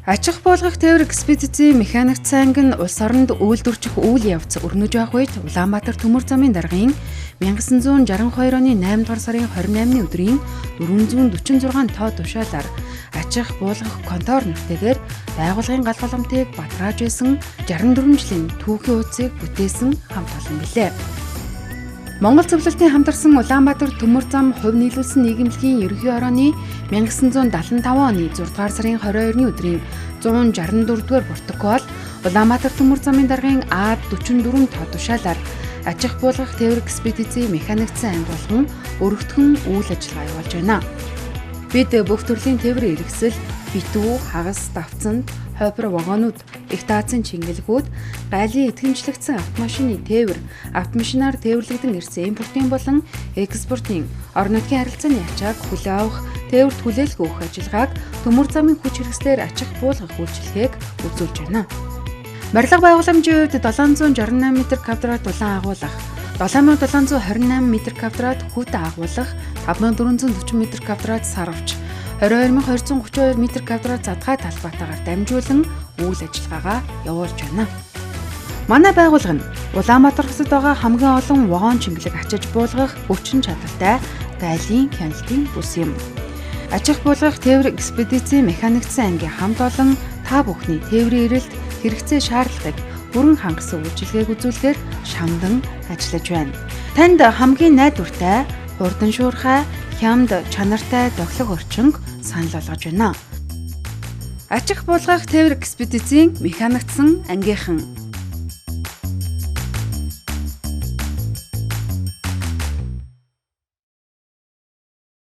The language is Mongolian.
Ачаах буулгах тээвэр экспедицийн механикч анги нь улс оронд үйлдвэрчих үйл явц өрнөж байх үед Улаанбаатар төмөр замын даргын 1962 оны 8 дугаар сарын 28-ны өдрийн 446 тоо тушаалаар ачаах буулгах контор нэртэйгээр байгууллагын галгаламтыг батрааж байсан 64 жилийн түүхийн хуудсыг бүтээсэн хамт олон билээ. Монгол цэвэрлэлтийн хамтарсан Улаанбаатар төмөр зам хувь нийлүүлсэн нийгэмлэгийн ерөнхий орооны 1975 оны 6 дугаар сарын 22-ны өдрийн 164-р протокол Улаанбаатар төмөр замын даргын А44 тоо тушаалаар ачаах буулгах тээвэр экспедицийн механикч анги болгон өргөтгөн үйл ажиллагаа явуулж байна. Бид бүх төрлийн тээвэр эргэсэл, битүү, хагас, давцанд, хойбор вагонууд, их таацын чингэлгүүд, гайлын итгэмжлэгдсэн автомашины тээвэр, автомашинаар тээвэрлэгдэн ирсэн импортын болон экспортын орон нутгийн харилцааны ачааг хүлээн авах, тээвэрт хүлээлт өгөх ажиллагааг төмөр замын хүч хэрэгслээр ачаах буулгах үйлчилгээг үзүүлж байна. Барилга байгууламжийн хувьд 768 м2 дулаан агуулгах, 7728 м2 хүүтэ агуулгах, 5440 м2 сарвч, 22232 м2 задгай талбайтаагаар дамжуулан үйл ажиллагаагаа явуулж байна. Манай байгууллага нь Улаанбаатар хотод байгаа хамгийн олон вагон чингэлэг ачиж буулгах хүчин чадалтай гайлын хяналтын бүс юм. Ачаах буулгах тээвэр экспедицийн механикч ангийн хамт олон та бүхний тээврийн эрэлт хэрэгцээ шаардлагыг бүрэн хангасан үйлчилгээг үзүүлэхээр шамдан ажиллаж байна. Танд хамгийн найдвартай, хурдан шуурхай, хямд чанартай доглог орчинг санал болгож байна. Ачаах буулгах тээвэр экспедицийн механикч ангийнхан